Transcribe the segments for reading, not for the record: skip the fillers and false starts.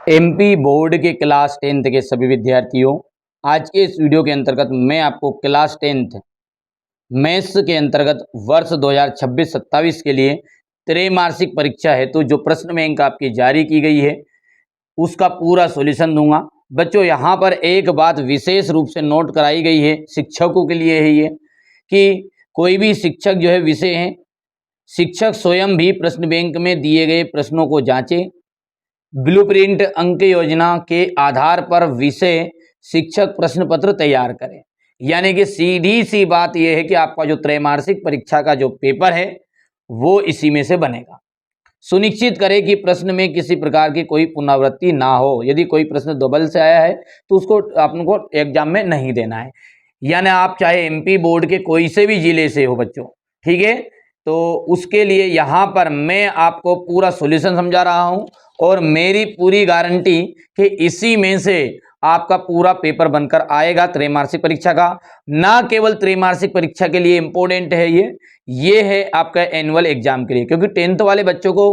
MP board के class 10th के सभी विद्यार्थियों, आज के इस वीडियो के अंतर्गत मैं आपको क्लास 10th मैथ्स के अंतर्गत वर्ष 2026-27 के लिए त्रैमासिक परीक्षा हेतु जो प्रश्न बैंक आपकी जारी की गई है उसका पूरा सॉल्यूशन दूंगा। बच्चों, यहाँ पर एक बात विशेष रूप से नोट कराई गई है, शिक्षकों के लिए है ये, कि कोई भी शिक्षक जो है विषय है, शिक्षक स्वयं भी प्रश्न बैंक में दिए गए प्रश्नों को जांचे, ब्लूप्रिंट अंक योजना के आधार पर विषय शिक्षक प्रश्न पत्र तैयार करें। यानी कि सीधी सी बात यह है कि आपका जो त्रैमासिक परीक्षा का जो पेपर है वो इसी में से बनेगा। सुनिश्चित करें कि प्रश्न में किसी प्रकार की कोई पुनरावृत्ति ना हो। यदि कोई प्रश्न दोबल से आया है तो उसको आपको एग्जाम में नहीं देना है। यानी आप चाहे एमपी बोर्ड के कोई से भी जिले से हो बच्चों, ठीक है, तो उसके लिए यहाँ पर मैं आपको पूरा सॉल्यूशन समझा रहा हूँ और मेरी पूरी गारंटी कि इसी में से आपका पूरा पेपर बनकर आएगा त्रैमासिक परीक्षा का। ना केवल त्रैमासिक परीक्षा के लिए इंपॉर्टेंट है ये है आपका एनुअल एग्जाम के लिए, क्योंकि 10th वाले बच्चों को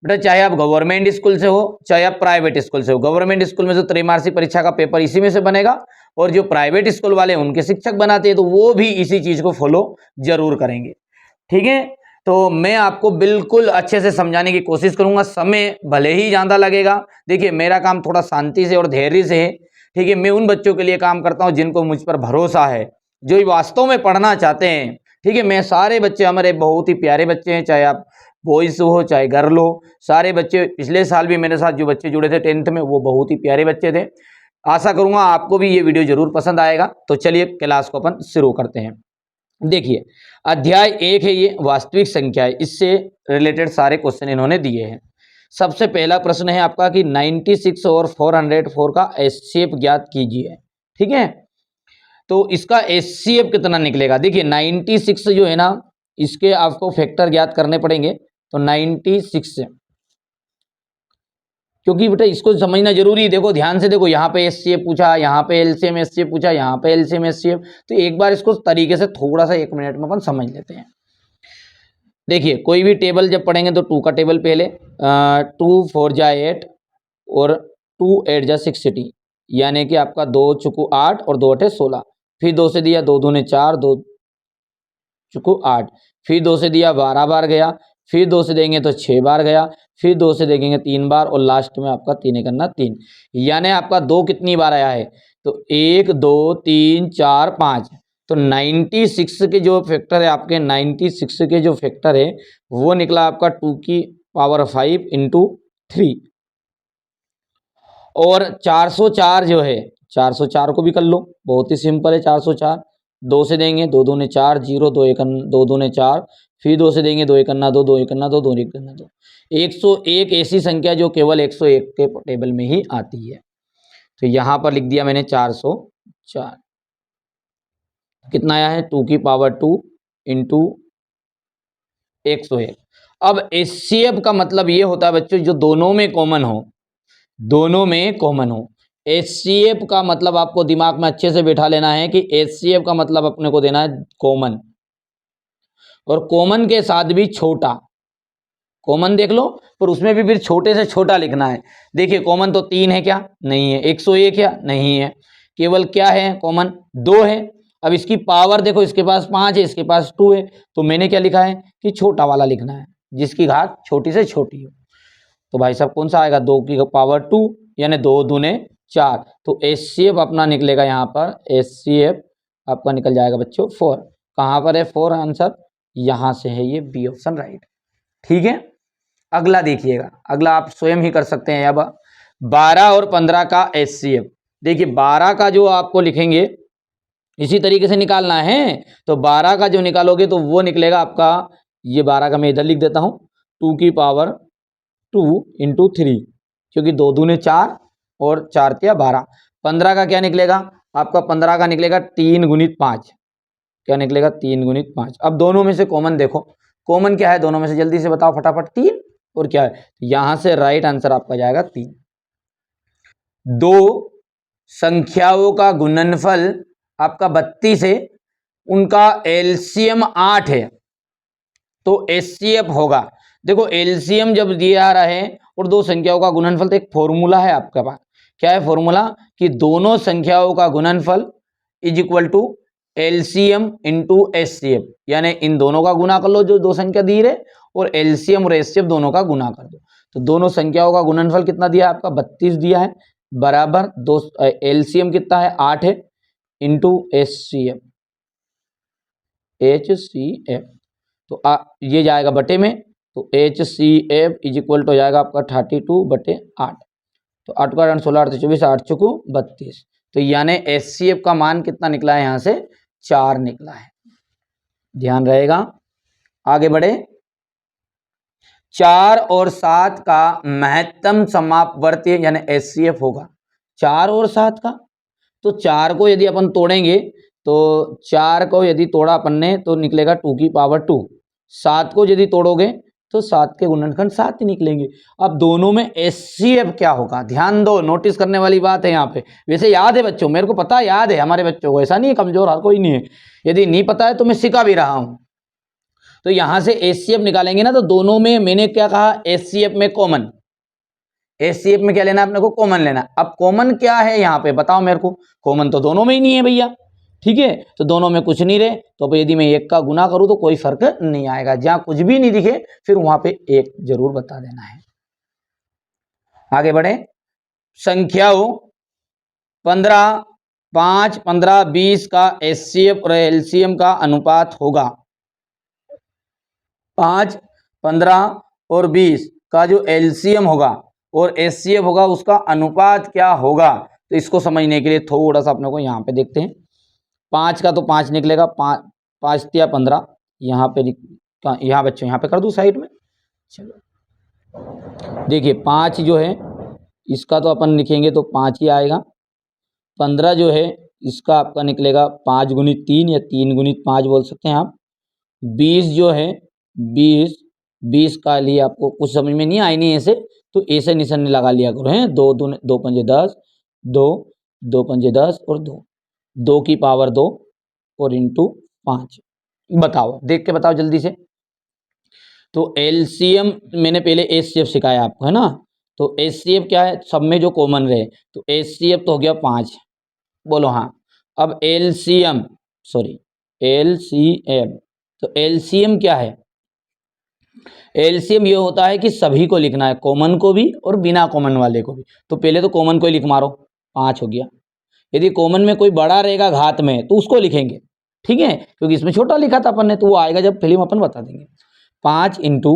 बेटा चाहे आप गवर्नमेंट स्कूल से हो चाहे आप प्राइवेट स्कूल से हो, गवर्नमेंट स्कूल में तो त्रैमासिक परीक्षा का पेपर इसी में से बनेगा और जो प्राइवेट स्कूल वाले उनके शिक्षक बनाते हैं तो वो भी इसी चीज को फॉलो जरूर करेंगे। ठीक है, तो मैं आपको बिल्कुल अच्छे से समझाने की कोशिश करूंगा। समय भले ही ज्यादा लगेगा, देखिए मेरा काम थोड़ा शांति से और धैर्य से है। ठीक है, मैं उन बच्चों के लिए काम करता हूं जिनको मुझ पर भरोसा है, जो वास्तव में पढ़ना चाहते हैं। ठीक है, मैं सारे बच्चे हमारे बहुत ही प्यारे बच्चे हैं, चाहे आप बॉयज हो चाहे गर्ल हो, सारे बच्चे पिछले साल भी मेरे साथ जो बच्चे जुड़े थे 10th में वो बहुत ही प्यारे बच्चे थे। आशा करूंगा आपको भी ये वीडियो जरूर पसंद आएगा। तो चलिए क्लास को अपन शुरू करते हैं। देखिए अध्याय 1 है ये वास्तविक संख्या है, इससे रिलेटेड सारे क्वेश्चन इन्होंने दिए हैं। सबसे पहला प्रश्न है आपका कि 96 और 404 का एचसीएफ ज्ञात कीजिए। ठीक है, तो इसका एचसीएफ कितना निकलेगा। देखिए 96 जो है ना, इसके आपको फैक्टर ज्ञात करने पड़ेंगे। तो 96, क्योंकि बेटा इसको समझना जरूरी है। देखो ध्यान से देखो, यहाँ पे एचसीएफ पूछा, यहाँ पे एलसीएम एचसीएफ पूछा, यहाँ पे एलसीएम एचसीएफ, तो एक बार इसको तरीके से थोड़ा सा 1 मिनट में अपन समझ लेते हैं। देखिए कोई भी टेबल जब पढ़ेंगे तो 2 का टेबल पहले, 2 4 जा 8 और 2 8 जा 60, यानी कि आपका 2 चुकू 8 और 2 8 16। फिर 2 से दिया 2 दूने 4, 2 चुकू 8, फिर 2 से दिया 12 बार गया, फिर 2 से देंगे तो 6 बार गया, फिर 2 से देंगे 3 बार और लास्ट में आपका 3 करना 3, यानी आपका 2 कितनी बार आया है तो 1 2 3 4 5। तो 96 के जो फैक्टर है आपके 96 के जो फैक्टर है वो निकला आपका 2 की पावर 5 इंटू 3। और 404 जो है 404 को भी कर लो, बहुत ही सिंपल है। 404 2 से देंगे 2 दूने 4, 0 2 1 2 दूने 4, फिर 2 से देंगे 2 1 2 2 1 2 2 1 2। 101 ऐसी संख्या जो केवल 101 के टेबल में ही आती है। तो यहां पर लिख दिया मैंने 404। कितना आया है 2 की पावर 2 इंटू 101। अब एचसीएफ का मतलब ये होता है बच्चों जो दोनों में कॉमन हो, दोनों में कॉमन हो। एचसीएफ का मतलब आपको दिमाग में अच्छे से बैठा लेना है कि एचसीएफ का मतलब अपने को देना है कॉमन, और कॉमन के साथ भी छोटा। कॉमन देख लो पर उसमें भी फिर छोटे से छोटा लिखना है। देखिए कॉमन तो 3 है क्या, नहीं है। 101 क्या, नहीं है। केवल क्या है कॉमन 2 है। अब इसकी पावर देखो, इसके पास 5 है, इसके पास 2 है, तो मैंने क्या लिखा है कि छोटा वाला लिखना है जिसकी घात छोटी से छोटी हो। तो भाई साहब कौन सा आएगा 2 की पावर 2 यानी 2 दूने 4। तो एचसीएफ अपना निकलेगा यहाँ पर, एचसीएफ आपका निकल जाएगा बच्चों 4। कहाँ पर है 4 आंसर, यहाँ से है ये बी ऑप्शन राइट। ठीक है, अगला देखिएगा, अगला आप स्वयं ही कर सकते हैं। अब 12 और 15 का एचसीएफ, देखिए 12 का जो आपको लिखेंगे इसी तरीके से निकालना है। तो 12 का जो निकालोगे तो वो निकलेगा आपका, ये 12 का मैं इधर लिख देता हूँ 2 की पावर 2 इंटू 3, क्योंकि 2 दूने 4 और 4 तिया 12। 15 का क्या निकलेगा आपका, 15 का निकलेगा 3 गुणित 5। क्या निकलेगा 3 गुणित 5। अब दोनों में से कॉमन देखो, कॉमन क्या है दोनों में से, जल्दी से बताओ फटाफट। 3 और क्या है, यहां से राइट आंसर आपका जाएगा 3। दो संख्याओं का गुणनफल आपका 32 है, उनका एलसीएम 8 है, तो एचसीएफ होगा। देखो एलसीएम जब दिया रहा है और दो संख्याओं का गुणनफल, तो एक फॉर्मूला है आपके पास। क्या है फॉर्मूला? कि दोनों संख्याओं का गुणनफल is equal to LCM into HCF, यानी इन दोनों का गुना कर लो जो दो संख्या दी है, और एलसीएम और एचसीएफ दोनों का गुना कर दो। तो दोनों संख्याओं का गुणनफल कितना दिया है आपका? 32 दिया है, बराबर दो एलसीएम कितना है? 8 है, इंटू एचसीएफ तो ये जाएगा बटे में, तो एचसीएफ इज इक्वल टू हो जाएगा आपका 32/8। तो 8 का 16 8 24 8 चुकू 32। तो यानी एचसीएफ का मान कितना निकला है? यहाँ से 4 निकला है, ध्यान रहेगा। आगे बढ़े। 4 और 7 का महत्तम समापवर्ती यानी एचसीएफ होगा 4 और 7 का। तो 4 को यदि अपन तोड़ेंगे तो 4 को यदि तोड़ा अपन ने तो निकलेगा 2 की पावर 2। 7 को यदि तोड़ोगे तो 7 के गुणनखंड 7 ही निकलेंगे। अब दोनों में एचसीएफ क्या होगा? ध्यान दो, नोटिस करने वाली बात है यहाँ पे। वैसे याद है बच्चों, मेरे को पता याद है, हमारे बच्चों को, ऐसा नहीं है कमजोर हर कोई नहीं है। यदि नहीं पता है तो मैं सिखा भी रहा हूँ। तो यहां से एचसीएफ निकालेंगे ना, तो दोनों में मैंने क्या कहा? एचसीएफ में कॉमन, एचसीएफ में क्या लेना? अपने को कॉमन लेना। अब कॉमन क्या है यहाँ पे बताओ मेरे को? कॉमन तो दोनों में ही नहीं है भैया, ठीक है। तो दोनों में कुछ नहीं रहे, तो यदि मैं एक का गुना करूं तो कोई फर्क नहीं आएगा। जहां कुछ भी नहीं दिखे फिर वहां पे एक जरूर बता देना है। आगे बढ़े। संख्याओं 15, 5, 15, 20 का एचसीएफ और एलसीएम का अनुपात होगा। 5, 15 और 20 का जो एलसीएम होगा और एचसीएफ होगा उसका अनुपात क्या होगा? तो इसको समझने के लिए थोड़ा सा अपने को यहाँ पे देखते हैं। 5 का तो 5 निकलेगा, 5 या 15, यहाँ पे यहाँ बच्चों यहाँ पे कर दूँ साइड में। चलो देखिए 5 जो है इसका तो अपन लिखेंगे तो 5 ही आएगा। 15 जो है इसका आपका निकलेगा 5 गुणित 3 या 3 गुणित 5 बोल सकते हैं आप। 20 जो है 20 का लिए आपको कुछ समझ में नहीं आई नहीं ऐसे, तो ऐसे निशान लगा लिया करो हैं। 2 पंजे 10, 2 पंजे 10 और 2 की पावर 2 और इंटू 5। बताओ, देख के बताओ जल्दी से। तो एलसीएम मैंने पहले एचसीएफ सिखाया आपको, है ना। तो एचसीएफ क्या है? सब में जो कॉमन रहे, तो एचसीएफ तो हो गया 5, बोलो हाँ। अब एलसीएम, सॉरी एलसीएम, तो एलसीएम क्या है? एलसीएम ये होता है कि सभी को लिखना है, कॉमन को भी और बिना कॉमन वाले को भी। तो पहले तो कॉमन को ही लिख मारो, 5 हो गया। यदि कॉमन में कोई बड़ा रहेगा घात में तो उसको लिखेंगे, ठीक है, क्योंकि इसमें छोटा लिखा था अपन ने, तो वो आएगा जब फिल्म अपन बता देंगे। 5 इंटू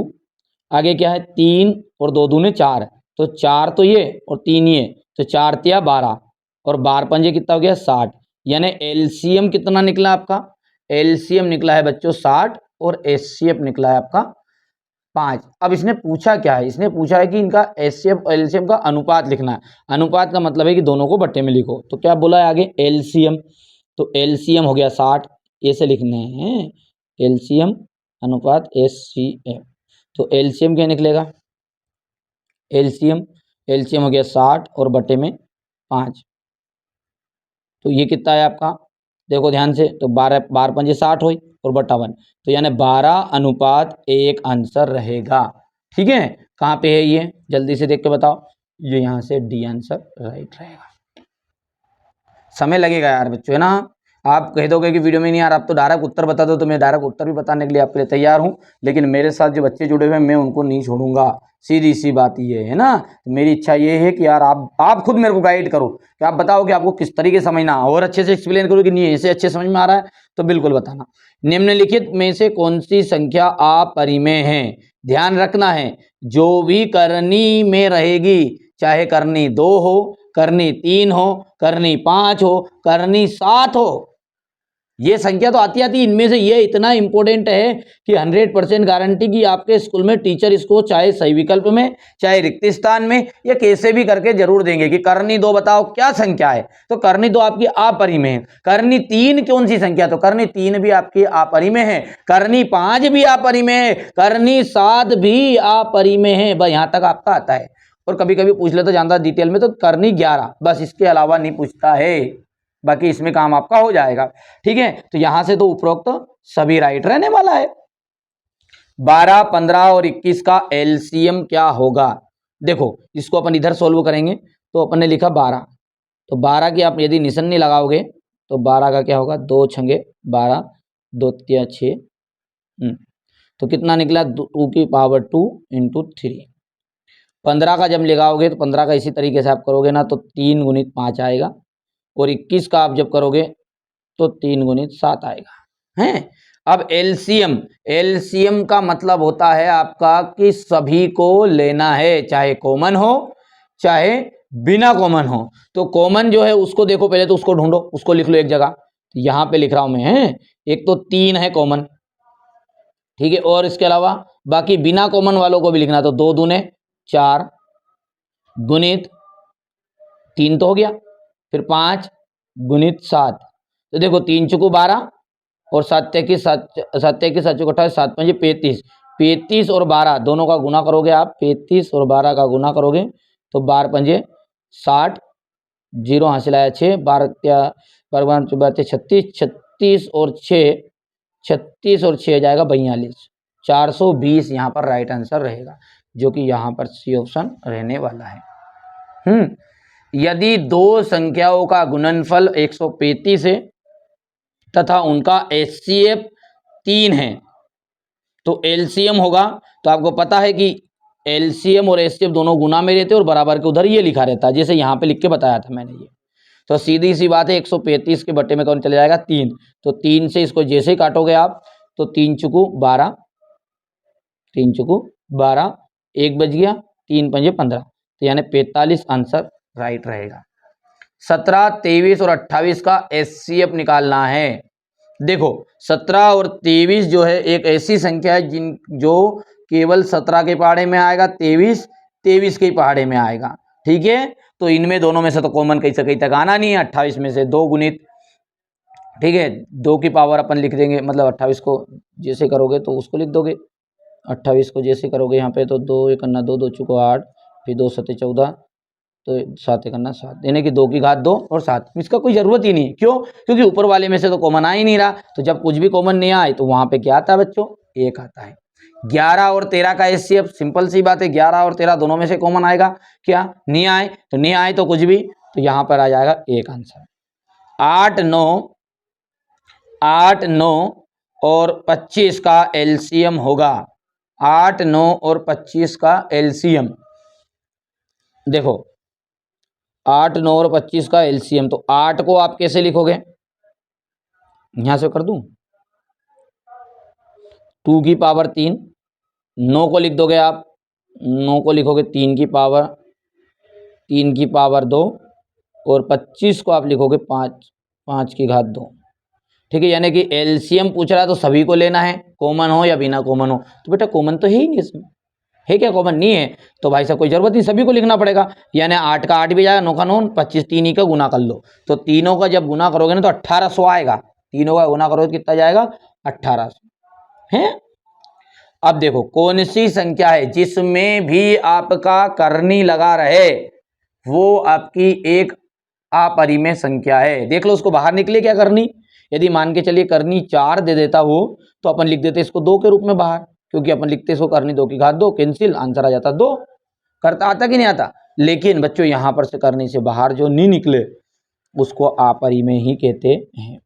आगे क्या है? 3 और 2 दूने 4, तो 4 तो ये और 3 ये, तो 4 तिया 12 और 12 पंजे कितना हो गया? 60। यानी एलसीएम कितना निकला आपका? एलसीएम निकला है बच्चों 60 और एचसीएफ निकला है आपका 5। अब इसने पूछा क्या है? इसने पूछा है कि इनका एचसीएफ और एलसीएम का अनुपात लिखना है। अनुपात का मतलब है कि दोनों को बट्टे में लिखो। तो क्या बोला है आगे? एलसीएम, तो एलसीएम हो गया 60, ऐसे लिखने हैं एलसीएम अनुपात एचसीएफ। तो एलसीएम क्या निकलेगा? एलसीएम हो गया 60 और बट्टे में 5। तो ये कितना है आपका? देखो ध्यान से, तो 12 पंजे 60 हुई और बट्टा 1, तो यानी 12:1 आंसर रहेगा, ठीक है। कहाँ पे है ये? जल्दी से देख के बताओ। ये यहाँ से डी आंसर राइट रहेगा। समय लगेगा यार बच्चों, है ना। आप कह दोगे कि वीडियो में नहीं यार आप तो डायरेक्ट उत्तर बता दो, तो मैं डायरेक्ट उत्तर भी बताने के लिए आपके लिए तैयार हूँ, लेकिन मेरे साथ जो बच्चे जुड़े हुए हैं मैं उनको नहीं छोड़ूंगा। सीधी सी बात ये है ना। तो मेरी इच्छा ये है कि यार आप खुद मेरे को गाइड करो कि आप बताओ कि आपको किस तरीके समझना, और अच्छे से एक्सप्लेन करो कि नहीं ऐसे अच्छे समझ में आ रहा है तो बिल्कुल बताना। निम्नलिखित में से कौन सी संख्या अपरिमेय है? ध्यान रखना है, जो भी करनी में रहेगी, चाहे करनी 2 हो, करनी 3 हो, करनी 5 हो, करनी 7 हो, ये संख्या तो आती इनमें से ये इतना इंपॉर्टेंट है कि 100% गारंटी की आपके स्कूल में टीचर इसको चाहे सही विकल्प में चाहे रिक्त स्थान में या कैसे भी करके जरूर देंगे कि करनी 2 बताओ क्या संख्या है। तो करनी 2 आपकी अपरिमेय है। करनी 3 कौन सी संख्या? तो करनी 3 भी आपकी अपरिमेय है। करनी 5 भी अपरिमेय है। करनी 7 भी अपरिमेय है। बस यहां तक आपका आता है। और कभी कभी पूछ लेता जानता डिटेल में तो करनी 11, बस इसके अलावा नहीं पूछता है। बाकी इसमें काम आपका हो जाएगा, ठीक है। तो यहां से तो उपरोक्त सभी राइट रहने वाला है। 12, 15 और 21 का एलसीएम क्या होगा? देखो इसको अपन इधर सोल्व करेंगे तो अपन ने लिखा 12, तो 12 की आप यदि निशानी लगाओगे तो 12 का क्या होगा, 2 छंगे 12, 2 तिया 6, तो कितना निकला 2 की पावर 2 इंटू 3। 15 का जब लगाओगे तो 15 का इसी तरीके से आप करोगे ना तो 3 गुणित 5 आएगा, और 21 का आप जब करोगे तो 3 गुणित 7 आएगा हैं। अब एलसीएम, एलसीएम का मतलब होता है आपका कि सभी को लेना है, चाहे कॉमन हो चाहे बिना कॉमन हो। तो कॉमन जो है उसको देखो, पहले तो उसको ढूंढो, उसको लिख लो एक जगह, तो यहां पे लिख रहा हूं मैं हैं। एक तो 3 है कॉमन, ठीक है, और इसके अलावा बाकी बिना कॉमन वालों को भी लिखना, तो 2 दूने 4 गुणित 3 तो हो गया, फिर 5 गुणित 7, तो देखो 3 चुकू 12 और 7 की 7 की 7 चुक 28, 7 पंजे 35, 35 और 12 दोनों का गुना करोगे आप, 35 और 12 का गुना करोगे तो 12 पंजे 60, जीरो हासिल आया 6, 12 क्या 12 36, 36 और 6, 36 और 6 जाएगा 42, 420 यहाँ पर राइट आंसर रहेगा, जो कि यहाँ पर सी ऑप्शन रहने वाला है। यदि दो संख्याओं का गुणनफल 135 है तथा उनका एचसीएफ 3 है तो एलसीएम होगा, तो आपको पता है कि एलसीएम और एचसीएफ दोनों गुना में रहते और बराबर के उधर ये लिखा रहता है, जैसे यहाँ पे लिख के बताया था मैंने ये। तो सीधी सी बात है 135 के बट्टे में कौन चले जाएगा 3, तो 3 से इसको जैसे ही काटोगे आप तो 3 चुकू 12, 3 चुकू 12, 1 बज गया, 3 पंजे 15, तो यानी 45 आंसर राइट रहेगा। 17, 23 और 28 का एचसीएफ निकालना है। देखो 17 और 23 जो है एक ऐसी संख्या है जो केवल 17 के पहाड़े में आएगा, 23 के पहाड़े में आएगा, ठीक है। तो इनमें दोनों में से तो कॉमन कहीं तक आना नहीं है। 28 में से 2 गुणित, ठीक है, 2 की पावर अपन लिख देंगे, मतलब 28 को जैसे करोगे तो उसको लिख दोगे, 28 को जैसे करोगे यहाँ पे तो 2 एक अन्ना 2, 2 चुको 8, फिर 2 सत्ते 14, तो 7 एक अन्ना 7, यानी कि 2 की घात 2 और 7, इसका कोई जरूरत ही नहीं। क्यों? क्योंकि ऊपर वाले में से तो कॉमन आ ही नहीं रहा, तो जब कुछ भी कॉमन नहीं आए तो वहां पे क्या आता है बच्चों, 1 आता है। 11 और 13 का एचसीएफ सिंपल सी बात है, 11 और 13 दोनों में से कॉमन आएगा, क्या नहीं आए तो नहीं आए तो कुछ भी, तो यहाँ पर आ जाएगा 1 आंसर। 8, 9 और 25 का एलसीएम होगा, 8, 9 और 25 का एलसीएम। देखो 8, 9 और 25 का एलसीएम, तो 8 को आप कैसे लिखोगे, यहां से कर दूं, 2 की पावर 3, 9 को लिख दोगे आप, 9 को लिखोगे 3 की पावर 2, और 25 को आप लिखोगे 5 की घात 2, ठीक है। यानी कि एलसीएम पूछ रहा है तो सभी को लेना है, कॉमन हो या बिना कॉमन हो, तो बेटा कॉमन तो है ही नहीं इसमें, है क्या, कॉमन नहीं है, तो भाई साहब कोई जरूरत नहीं, सभी को लिखना पड़ेगा। यानी 8 का 8 भी जाएगा, 9 का 9, 25 3 ही का गुना कर लो, तो तीनों का जब गुना करोगे ना तो 1800 आएगा, तीनों का गुना करोगे कितना जाएगा 1800 है। अब देखो कौन सी संख्या है जिसमें भी आपका करनी लगा रहे, वो आपकी एक अपरिमेय संख्या है। देख लो उसको बाहर निकले क्या करनी, यदि मान के चलिए करनी 4 दे देता वो, तो अपन लिख देते इसको 2 के रूप में बाहर, क्योंकि अपन लिखते इसको करनी 2 की घात 2, कैंसिल, आंसर आ जाता 2। करता आता कि नहीं आता, लेकिन बच्चों यहां पर से करनी से बाहर जो नहीं निकले उसको अपरिमेय ही कहते हैं।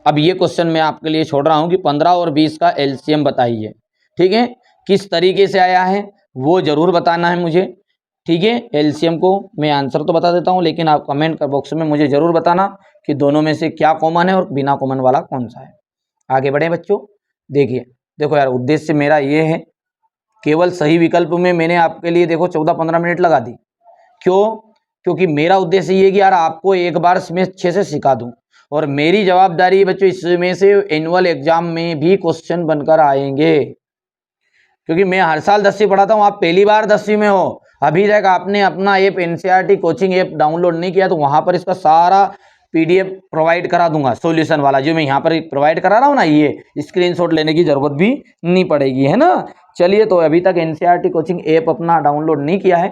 अब ये क्वेश्चन मैं आपके लिए छोड़ रहा हूं कि 15 और 20 का एलसीएम बताइए, ठीक है, किस तरीके से आया है वो जरूर बताना है मुझे, ठीक है। एलसीएम को मैं आंसर तो बता देता हूं, लेकिन आप कमेंट बॉक्स में मुझे जरूर बताना कि दोनों में से क्या कॉमन है और बिना कॉमन वाला कौन सा है। आगे बढ़े बच्चों, देखिए देखो यार, उद्देश्य मेरा ये है, केवल सही विकल्प में मैंने आपके लिए देखो 14-15 मिनट लगा दी, क्यों, क्योंकि मेरा उद्देश्य ये कि यार आपको एक बार इसमें अच्छे से सिखा दूं, और मेरी जवाबदारी बच्चों इसमें से एनुअल एग्जाम में भी क्वेश्चन बनकर आएंगे, क्योंकि मैं हर साल 10वीं पढ़ाता हूं, आप पहली बार 10वीं में हो, अभी तक आपने अपना app NCERT coaching app download नहीं किया, तो वहां पर इसका सारा पीडीएफ प्रोवाइड करा दूंगा, सॉल्यूशन वाला जो मैं यहाँ पर प्रोवाइड करा रहा हूँ ना, ये स्क्रीनशॉट लेने की जरूरत भी नहीं पड़ेगी, है ना। चलिए, तो अभी तक एनसीईआरटी कोचिंग ऐप अपना डाउनलोड नहीं किया है,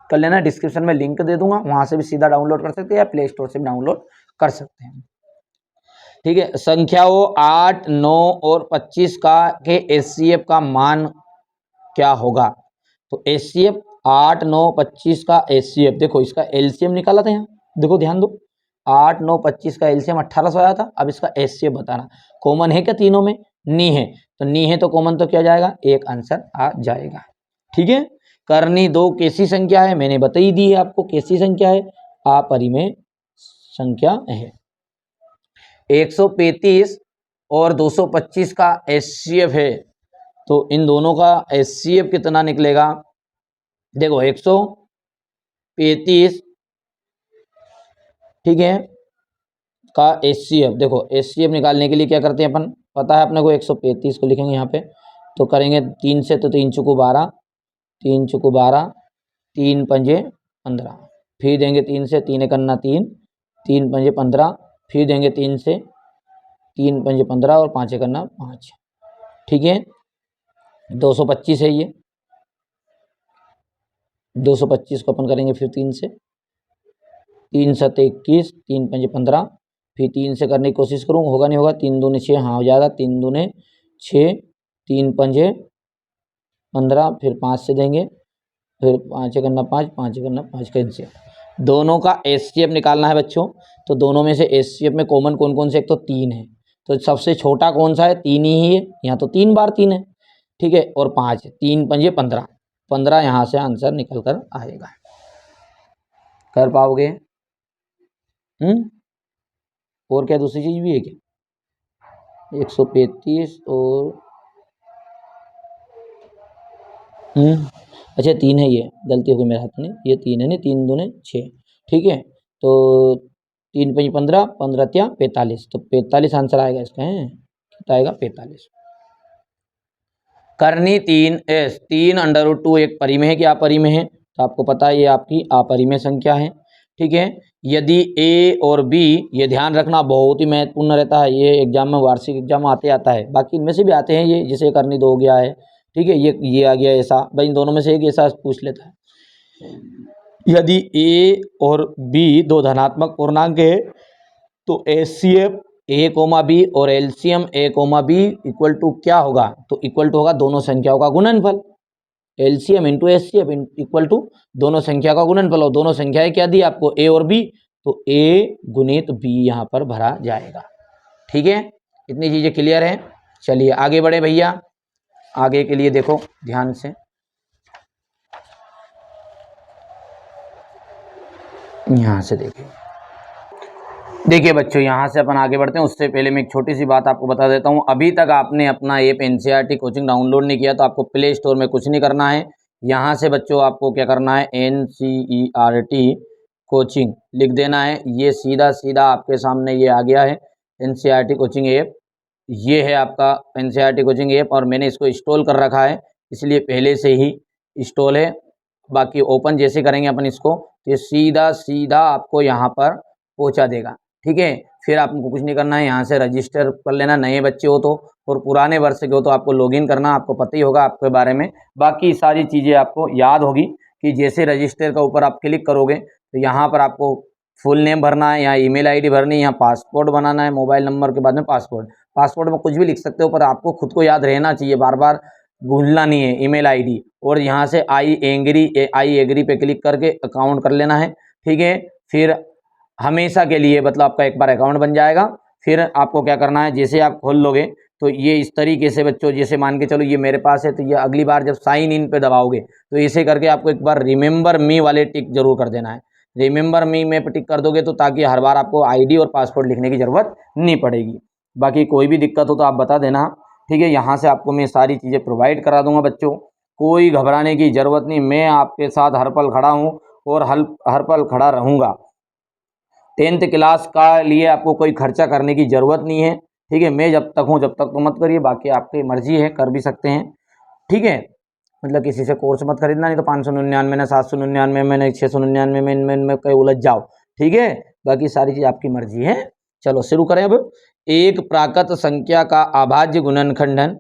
कर लेना, डिस्क्रिप्शन में लिंक दे दूंगा, वहां से भी सीधा डाउनलोड कर सकते हैं या प्ले स्टोर से भी डाउनलोड कर सकते हैं, ठीक है। संख्याओं 8, 9 और 25 का के एचसीएफ का मान क्या होगा, तो HCF 8 9 25 का HCF, देखो इसका LCM निकाला था यहाँ, देखो ध्यान दो, 8 9 25 का LCM 1800 आया था। अब इसका HCF बताना, कॉमन है क्या तीनों में? नी है, तो नी है तो कॉमन तो क्या जाएगा, एक आंसर आ जाएगा। ठीक है, करनी दो कैसी संख्या है, मैंने बता ही दी है आपको कैसी संख्या है, अपरिमेय संख्या है। 135 और 225 का HCF है, तो इन दोनों का HCF कितना निकलेगा? देखो 135, ठीक है, का HCF, देखो HCF निकालने के लिए क्या करते हैं अपन, पता है अपने को, 135 को लिखेंगे यहाँ पे, तो करेंगे 3 से, तो 3 चुको 12, 3 चुको 12, 3 पंजे 15, फिर देंगे 3 से, 3 एकन्ना 3, 3 पंजे 15, फिर देंगे 3 से, 3 पंजे 15 और 5 एकन्ना 5। ठीक है, 225 है ये, 225 को अपन करेंगे फिर 3 से, 3 7 21, 3 पंजे 15, फिर 3 से करने की कोशिश करूँ, होगा नहीं होगा, 3 दूने 6, हाँ हो जाएगा, 3 दूने 6, 3 पंजे 15, फिर 5 से देंगे, फिर 5 करना 5, 5 करना 5 का HCF, दोनों का HCF निकालना है बच्चों। तो दोनों में से HCF में कॉमन कौन कौन से, एक तो 3 है, तो सबसे छोटा कौन सा है, 3 ही है, यहाँ तो 3 बार 3 है। ठीक है, और 5, 3 पंजे 15, 15 यहाँ से आंसर निकल कर आएगा। कर पाओगे? और क्या दूसरी चीज भी है क्या? 135 और अच्छा 3 है, ये गलती हो गई मेरे हाथ में, ये 3 है ना, 3 दूने 6। ठीक है, तो 3 पंजे 15, 15 त्या 45, तो 45 आंसर आएगा इसका, है कितना आएगा, 45। करनी 3S, 3√2 एक परिमेय है कि अपरिमेय है, तो आपको पता है ये आपकी अपरिमेय संख्या है। ठीक है, यदि A और B, ये ध्यान रखना बहुत ही महत्वपूर्ण रहता है, ये एग्जाम में, वार्षिक एग्जाम में आते आता है, बाकी इनमें से भी आते हैं ये, जैसे करनी 2 हो गया है, ठीक है, ये आ गया ऐसा, भाई इन दोनों में से एक ऐसा पूछ लेता है। यदि A और B दो धनात्मक पूर्णांक है, तो HCF A, B और LCM A, B equal to क्या होगा, तो इक्वल टू होगा दोनों संख्याओं का गुणनफल, LCM into HCF equal to दोनों संख्या का गुणनफल, और दोनों संख्याएं क्या दी आपको, A और B, तो A गुणित B यहाँ पर भरा जाएगा। ठीक है, इतनी चीजें क्लियर है। चलिए आगे बढ़े भैया, आगे के लिए देखो ध्यान से, यहाँ से देखिए बच्चों, यहाँ से अपन आगे बढ़ते हैं, उससे पहले मैं एक छोटी सी बात आपको बता देता हूँ। अभी तक आपने अपना ऐप NCERT कोचिंग डाउनलोड नहीं किया तो आपको प्ले स्टोर में कुछ नहीं करना है, यहाँ से बच्चों आपको क्या करना है, NCERT कोचिंग लिख देना है, ये सीधा सीधा आपके सामने ये आ गया है NCERT कोचिंग ऐप, ये है आपका NCERT कोचिंग ऐप, और मैंने इसको इंस्टॉल कर रखा है, इसलिए पहले से ही इंस्टॉल है। बाकी ओपन जैसे करेंगे अपन इसको, तो ये सीधा सीधा आपको यहाँ पर पहुँचा देगा। ठीक है, फिर आपको कुछ नहीं करना है, यहाँ से रजिस्टर कर लेना, नए बच्चे हो तो, और पुराने वर्ष के हो तो आपको लॉगिन करना, आपको पता ही होगा आपके बारे में। बाकी सारी चीज़ें आपको याद होगी कि जैसे रजिस्टर का ऊपर आप क्लिक करोगे तो यहाँ पर आपको फुल नेम भरना है, यहाँ ईमेल आईडी भरनी है, यहाँ पासपोर्ट बनाना है, मोबाइल नंबर के बाद में पासपोर्ट में कुछ भी लिख सकते हो, पर आपको खुद को याद रहना चाहिए, बार बार भूलना नहीं है ईमेल आईडी। और यहाँ से आई एग्री पे क्लिक करके अकाउंट कर लेना है। ठीक है, फिर हमेशा के लिए मतलब आपका एक बार अकाउंट बन जाएगा। फिर आपको क्या करना है, जैसे आप खोल लोगे तो ये इस तरीके से बच्चों, जैसे मान के चलो ये मेरे पास है, तो ये अगली बार जब साइन इन पे दबाओगे तो इसे करके आपको एक बार रिमेंबर मी वाले टिक जरूर कर देना है। रिमेंबर मी में टिक कर दोगे तो ताकि हर बार आपको आईडी और पासवर्ड लिखने की ज़रूरत नहीं पड़ेगी। बाकी कोई भी दिक्कत हो तो आप बता देना। ठीक है, यहाँ से आपको मैं सारी चीज़ें प्रोवाइड करा दूंगा बच्चों, कोई घबराने की ज़रूरत नहीं, मैं आपके साथ हर पल खड़ा हूँ और हर पल खड़ा रहूँगा। 10th क्लास का लिए आपको कोई खर्चा करने की ज़रूरत नहीं है। ठीक है, मैं जब तक हूँ जब तक तो मत करिए, बाकी आपकी मर्जी है, कर भी सकते हैं। ठीक है, मतलब किसी से कोर्स मत खरीदना, नहीं तो 599 में, 799 में, 699 में, इनमें कहीं उलझ जाओ। ठीक है, बाकी सारी चीज़ आपकी मर्जी है। चलो शुरू करें अब। एक प्राकृत संख्या का अभाज्य गुणनखंडन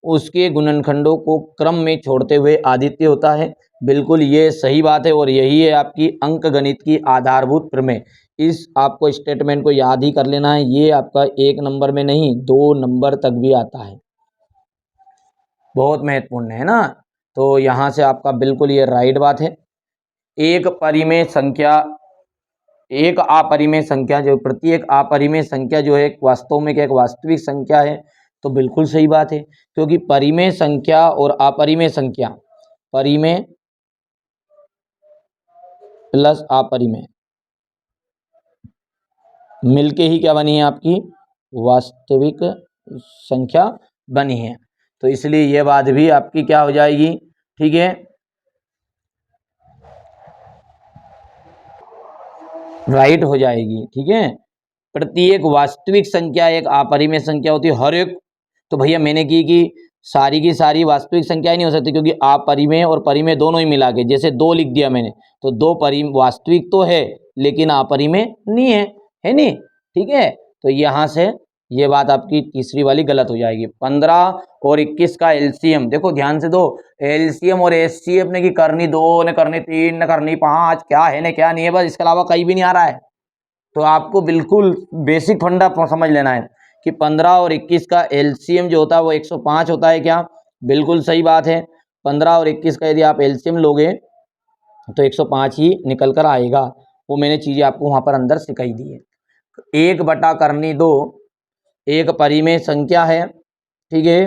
उसके गुणनखंडों को क्रम में छोड़ते हुए आदित्य होता है। बिल्कुल ये सही बात है, और यही है आपकी अंक गणित की आधारभूत प्रमेय। इस आपको स्टेटमेंट को याद ही कर लेना है, ये आपका 1 नंबर में नहीं 2 नंबर तक भी आता है, बहुत महत्वपूर्ण है ना। तो यहाँ से आपका बिल्कुल ये राइट बात है। एक अपरिमेय संख्या जो प्रत्येक अपरिमेय संख्या जो है वास्तव में क्या एक वास्तविक संख्या है, तो बिल्कुल सही बात है, क्योंकि परिमेय संख्या और अपरिमेय संख्या, परिमेय प्लस अपरिमेय मिलके ही क्या बनी है आपकी वास्तविक संख्या बनी है। तो इसलिए यह बात भी आपकी क्या हो जाएगी, ठीक है, राइट हो जाएगी। ठीक है, प्रत्येक वास्तविक संख्या एक अपरिमेय संख्या होती है। हर एक, तो भैया मैंने की सारी की सारी वास्तविक संख्याएं नहीं हो सकती, क्योंकि अपरिमेय और परिमेय दोनों ही मिला के, जैसे 2 लिख दिया मैंने, तो 2 वास्तविक तो है लेकिन अपरिमेय नहीं है नहीं। ठीक है, तो यहाँ से ये बात आपकी तीसरी वाली गलत हो जाएगी। 15 और 21 का एलसीएम, देखो ध्यान से दो, एलसीएम और एचसीएफ ने की करनी 2 ने करनी 3 ने करनी 5, क्या है ने क्या नहीं है, बस इसके अलावा कहीं भी नहीं आ रहा है। तो आपको बिल्कुल बेसिक फंडा समझ लेना है कि 15 और 21 का एलसीएम जो होता है वो 105 होता है। क्या, बिल्कुल सही बात है। 15 और 21 का यदि आप एलसीएम लोगे तो 105 ही निकल कर आएगा। वो मैंने चीज़ें आपको वहाँ पर अंदर सिखाई दी है। 1/2 एक परिमेय संख्या है। ठीक है,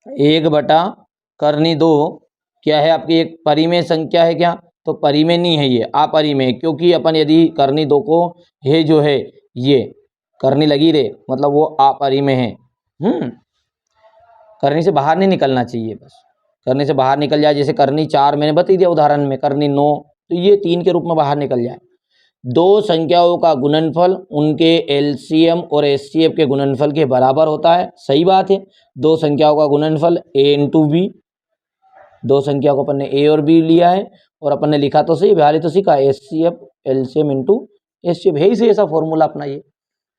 1/2 क्या है आपकी एक परिमेय संख्या है। क्या, तो परिमेय नहीं है, ये अपरिमेय, क्योंकि अपन यदि करनी 2 को ये जो है ये करनी लगी रे, मतलब वो अपरिमेय है। करनी से बाहर नहीं निकलना चाहिए, बस करनी से बाहर निकल जाए, जैसे करनी 4 मैंने बता दिया उदाहरण में, करनी 9, तो ये 3 के रूप में बाहर निकल जाए। 2 संख्याओं का गुणनफल उनके एलसीएम और एचसीएफ के गुणनफल के बराबर होता है। सही बात है, 2 संख्याओं का गुणनफल a इंटू बी, 2 संख्या को अपन ने a और b लिया है, और अपन ने लिखा तो सही, बिहारी तो सीखा, एचसीएफ एलसीएम इंटू एचसीएफ, है ही सही ऐसा फॉर्मूला अपना, ये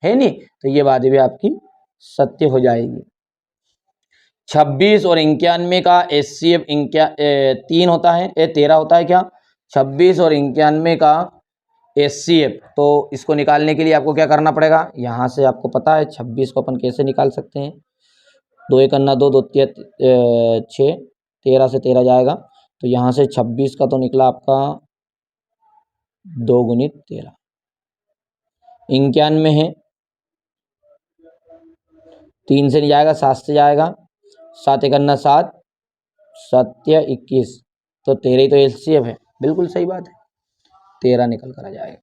है नहीं, तो ये बात भी आपकी सत्य हो जाएगी। 26 और 91 का एचसीएफ 3 होता है, 13 होता है। क्या, 26 और 91 का एचसीएफ, तो इसको निकालने के लिए आपको क्या करना पड़ेगा, यहाँ से आपको पता है 26 को अपन कैसे निकाल सकते हैं, 2 1 2 2 6, 13 से 13 जाएगा, तो यहाँ से 26 का तो निकला आपका 2 गुणित 13, 91 है, 3 से नहीं जाएगा, 7 से जाएगा, 7 1 7, 7 21, तो 13 ही तो एचसीएफ है, बिल्कुल सही बात है, 13 निकल कर आ जाएगा।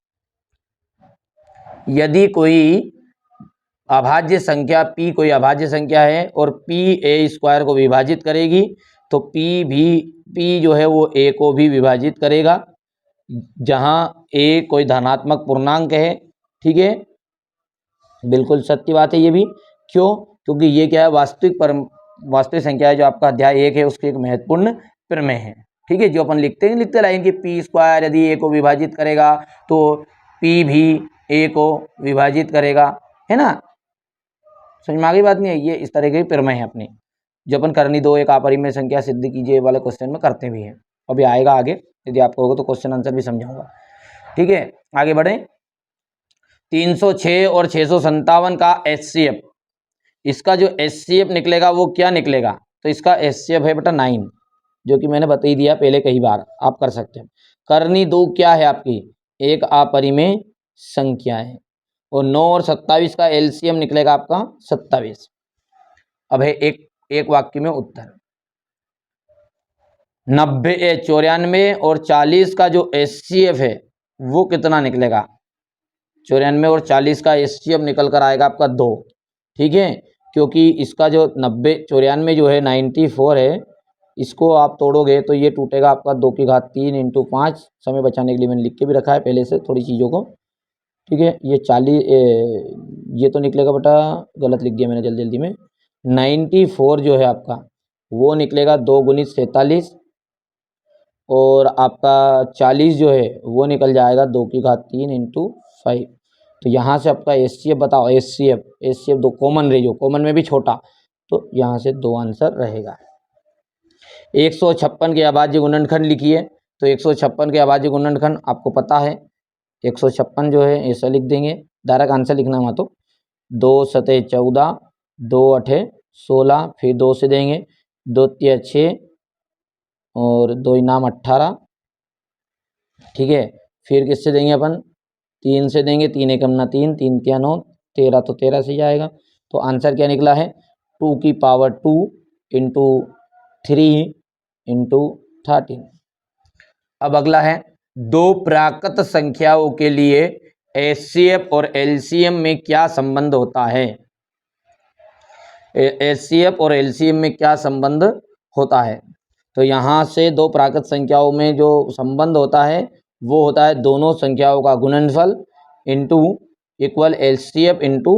यदि कोई अभाज्य संख्या p कोई अभाज्य संख्या है और p a² को विभाजित करेगी, तो p जो है वो a को भी विभाजित करेगा, जहां a कोई धनात्मक पूर्णांक है। ठीक है, बिल्कुल सत्य बात है ये भी। क्यों, क्योंकि ये क्या है, वास्तविक संख्या है, जो आपका अध्याय 1 है उसकी एक महत्वपूर्ण प्रमेय है। ठीक है, जो अपन लिखते लाइन कि p² यदि a को विभाजित करेगा तो p भी a को विभाजित करेगा, है ना, समझ में आ गई बात नहीं है। ये इस तरह के प्रमेय है अपने, जो अपन करनी 2 एक अपरिमेय संख्या सिद्ध कीजिए वाले क्वेश्चन में करते भी हैं, अभी आएगा आगे, यदि आपको होगा तो क्वेश्चन आंसर भी समझाऊंगा। ठीक है, आगे बढ़े। 306 और 657 का एचसीएफ, इसका जो एचसीएफ निकलेगा वो क्या निकलेगा, तो इसका एचसीएफ है बेटा 9, जो कि मैंने बता ही दिया पहले कई बार, आप कर सकते हैं। करनी 2 क्या है आपकी, एक अपरिमेय संख्या है, और 9 और 27 का एलसीएम निकलेगा आपका 27। अब है एक वाक्य में उत्तर। 94 और 40 का जो एचसीएफ है वो कितना निकलेगा, 94 और 40 का एचसीएफ निकल कर आएगा आपका 2। ठीक है, क्योंकि इसका जो 94 जो है 94 है, इसको आप तोड़ोगे तो ये टूटेगा आपका 2 की घात 3 इंटू 5, समय बचाने के लिए मैंने लिख के भी रखा है पहले से थोड़ी चीज़ों को। ठीक है, ये 40 ये तो निकलेगा बेटा, गलत लिख दिया मैंने जल्दी में, 94 जो है आपका वो निकलेगा 2 गुणित 47, और आपका 40 जो है वो निकल जाएगा 2 की घात 3 इंटू 5। तो यहाँ से आपका एचसीएफ बताओ, एचसीएफ 2 कॉमन रही, जो कॉमन में भी छोटा, तो यहाँ से 2 आंसर रहेगा। 156 के अभाज्य गुणनखंड लिखिए, तो 156 के अभाज्य गुणनखंड आपको पता है, 156 जो है ऐसा लिख देंगे, डायरेक्ट आंसर लिखना हुआ तो 2 सतह 14, 2 अठे 16, फिर 2 से देंगे, 2 तिया 6, और 2 इनाम 18, ठीक है। फिर किससे देंगे अपन, 3 से देंगे, 3 एकम ना 3, 3 क्या 9, 13, तो 13 से जाएगा। तो आंसर क्या निकला है, 2 की पावर 2 इंटू 3 इंटू 13। अब अगला है, दो प्राकृत संख्याओं के लिए एचसीएफ और एलसीएम में क्या संबंध होता है। एचसीएफ और एलसीएम में क्या संबंध होता है। तो यहाँ से दो प्राकृत संख्याओं में जो संबंध होता है वो होता है दोनों संख्याओं का गुणनफल into equal HCF into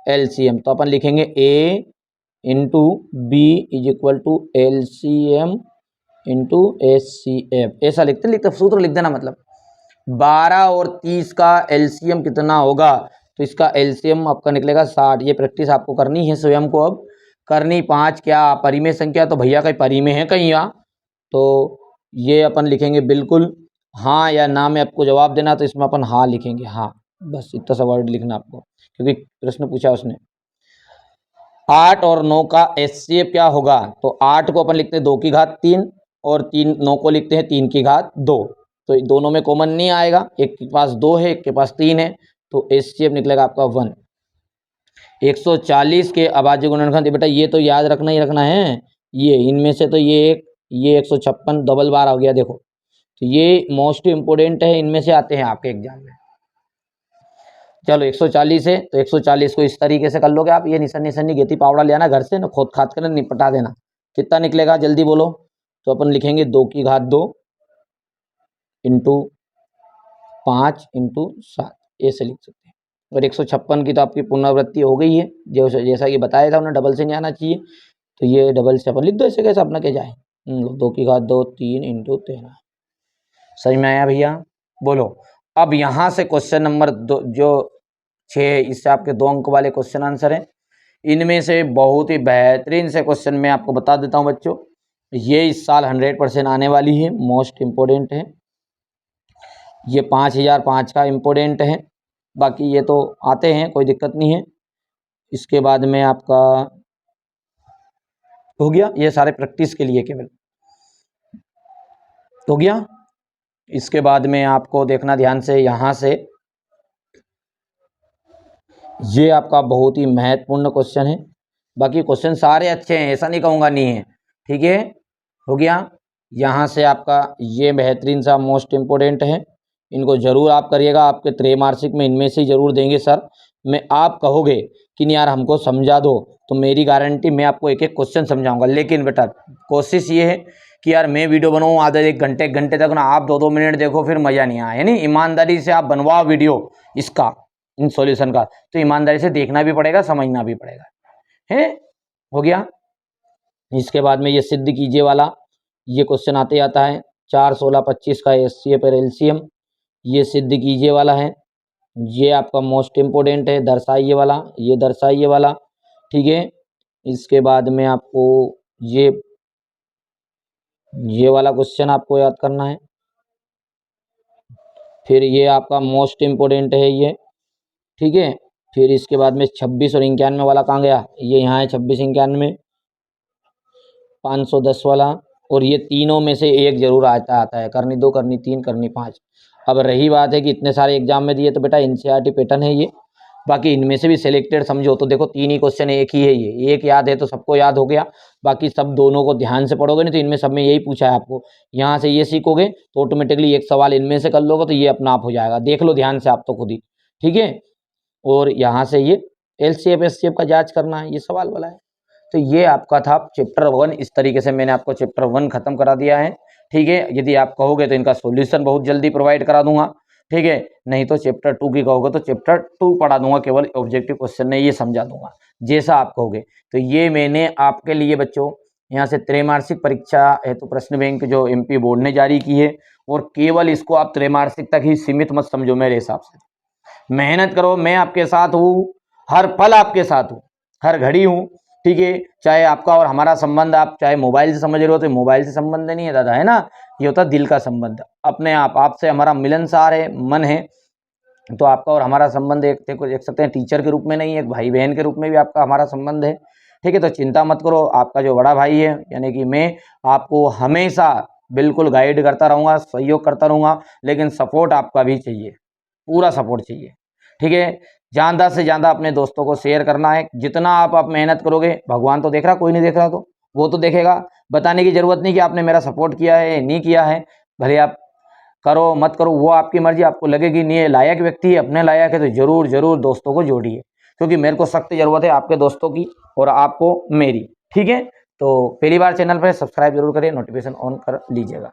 LCM. तो अपन लिखेंगे A into B is equal to LCM into HCF, ऐसा लिखते सूत्र लिख देना। मतलब 12 और 30 का एलसीएम कितना होगा, तो इसका एलसीएम आपका निकलेगा 60। ये प्रैक्टिस आपको करनी है स्वयं को, अब करनी। 5 क्या परिमेय संख्या, तो भैया कहीं परिमेय है कहीं यहाँ, तो ये अपन लिखेंगे बिल्कुल हाँ या ना में आपको जवाब देना, तो इसमें अपन हाँ लिखेंगे, हाँ, बस इतना सा वर्ड लिखना आपको, क्योंकि प्रश्न पूछा उसने। 8 और 9 का एचसीएफ क्या होगा, तो 8 को अपन लिखते हैं 2 की घात 3 और 9 को लिखते हैं 3 की घात 2। तो दोनों में कॉमन नहीं आएगा, एक के पास 2 है, एक के पास 3 है, तो एचसीएफ निकलेगा आपका 1। 140 के अभाज्य गुणनखंड, बेटा ये तो याद रखना ही रखना है। ये इनमें से तो ये 156 डबल बार हो गया, देखो, तो ये मोस्ट इंपोर्टेंट है, इनमें से आते हैं आपके एग्जाम में। चलो 140 है, तो 140 को इस तरीके से कर लोगे आप। ये निशानी गेती पावड़ा ले आना घर से ना, खोद खाद कर निपटा देना। कितना निकलेगा जल्दी बोलो। तो अपन लिखेंगे 2 की घात 2 इंटू 5 इंटू 7, ऐसे लिख सकते हैं। और 156 की तो आपकी पुनरावृत्ति हो गई है, जो जैसा कि बताया था उन्हें, डबल से नहीं आना चाहिए, तो ये डबल से अपन लिख दो ऐसे, कैसे अपना क्या जाए। 2 की घात 2 3 इंटू 13। समझ में आया भैया, बोलो। अब यहाँ से क्वेश्चन नंबर 2 जो 6, इससे आपके 2 अंक वाले क्वेश्चन आंसर हैं। इनमें से बहुत ही बेहतरीन से क्वेश्चन मैं आपको बता देता हूँ बच्चों, ये इस साल 100% आने वाली है, मोस्ट इम्पोर्टेंट है। ये 5005 का इम्पोर्टेंट है, बाकी ये तो आते हैं, कोई दिक्कत नहीं है। इसके बाद में आपका हो गया, ये सारे प्रैक्टिस के लिए केवल हो गया। इसके बाद में आपको देखना ध्यान से, यहाँ से ये आपका बहुत ही महत्वपूर्ण क्वेश्चन है। बाकी क्वेश्चन सारे अच्छे हैं, ऐसा नहीं कहूँगा नहीं है, ठीक है, हो गया। यहाँ से आपका ये बेहतरीन सा मोस्ट इम्पोर्टेंट है, इनको जरूर आप करिएगा। आपके त्रैमासिक में इनमें से जरूर देंगे सर। मैं आप कहोगे कि नहीं यार हमको समझा दो, तो मेरी गारंटी मैं आपको एक एक क्वेश्चन समझाऊंगा। लेकिन बेटा कोशिश ये है कि यार मैं वीडियो बनाऊँ आधा एक घंटे तक ना, आप 2-2 मिनट देखो, फिर मज़ा नहीं आया। यानी ईमानदारी से आप बनवाओ वीडियो इसका, इन सॉल्यूशन का, तो ईमानदारी से देखना भी पड़ेगा, समझना भी पड़ेगा, है, हो गया। इसके बाद में ये सिद्ध कीजिए वाला, ये क्वेश्चन आते आता है 4, 16, 25 का एचसीएफ और एलसीएम, ये सिद्ध कीजिए वाला है। ये आपका मोस्ट इम्पोर्टेंट है, दर्शाइए वाला, ये दर्शाइए वाला, ठीक है। इसके बाद में आपको ये वाला क्वेश्चन आपको याद करना है। फिर ये आपका मोस्ट इम्पोर्टेंट है ये, ठीक है। फिर इसके बाद में 26 और 91 वाला कहाँ गया, ये यहाँ है 26 91, 510 वाला। और ये तीनों में से एक जरूर आता है, करनी 2, करनी 3, करनी 5। अब रही बात है कि इतने सारे एग्जाम में दिए, तो बेटा एनसीईआरटी पैटर्न है ये, बाकी इनमें से भी सिलेक्टेड समझो। तो देखो 3 ही क्वेश्चन एक ही है, ये एक याद है तो सबको याद हो गया, बाकी सब दोनों को ध्यान से पढ़ोगे नहीं तो इनमें सब में यही पूछा है आपको। यहाँ से ये सीखोगे तो ऑटोमेटिकली एक सवाल इनमें से कर लोगे, तो ये अपना आप हो जाएगा। देख लो ध्यान से आप तो खुद ही, ठीक है। और यहाँ से ये एलसीएफ एचसीएफ का जांच करना है, ये सवाल वाला है। तो ये आपका था चैप्टर 1। इस तरीके से मैंने आपको चैप्टर 1 खत्म करा दिया है, ठीक है। यदि आप कहोगे तो इनका सॉल्यूशन बहुत जल्दी प्रोवाइड करा दूंगा, ठीक है। नहीं तो चैप्टर 2 की कहोगे तो चैप्टर 2 पढ़ा दूंगा, केवल ऑब्जेक्टिव क्वेश्चन नहीं, ये समझा दूंगा, जैसा आप कहोगे। तो ये मैंने आपके लिए बच्चों यहाँ से त्रैमासिक परीक्षा हेतु प्रश्न बैंक जो एमपी बोर्ड ने जारी की है, और केवल इसको आप त्रैमासिक तक ही सीमित मत समझो मेरे हिसाब से। मेहनत करो, मैं आपके साथ हूँ, हर पल आपके साथ हूँ, हर घड़ी हूँ, ठीक है। चाहे आपका और हमारा संबंध आप चाहे मोबाइल से समझ रहे हो, तो मोबाइल से संबंध नहीं है दादा, है ना, ये होता है दिल का संबंध। अपने आप आपसे हमारा मिलनसार है, मन है, तो आपका और हमारा संबंध एक देख सकते हैं टीचर के रूप में नहीं, एक भाई बहन के रूप में भी आपका हमारा संबंध है, ठीक है। तो चिंता मत करो, आपका जो बड़ा भाई है यानी कि मैं आपको हमेशा बिल्कुल गाइड करता रहूँगा, सहयोग करता रहूँगा, लेकिन सपोर्ट आपका भी चाहिए, पूरा सपोर्ट चाहिए, ठीक है। ज़्यादा से ज़्यादा अपने दोस्तों को शेयर करना है। जितना आप मेहनत करोगे, भगवान तो देख रहा, कोई नहीं देख रहा तो वो तो देखेगा। बताने की ज़रूरत नहीं कि आपने मेरा सपोर्ट किया है, नहीं किया है। भले आप करो मत करो, वो आपकी मर्ज़ी। आपको लगे कि नहीं ये लायक व्यक्ति है, अपने लायक है, तो ज़रूर दोस्तों को जोड़िए, क्योंकि मेरे को सख्त ज़रूरत है आपके दोस्तों की और आपको मेरी, ठीक है। तो पहली बार चैनल पर सब्सक्राइब जरूर करें, नोटिफिकेशन ऑन कर लीजिएगा।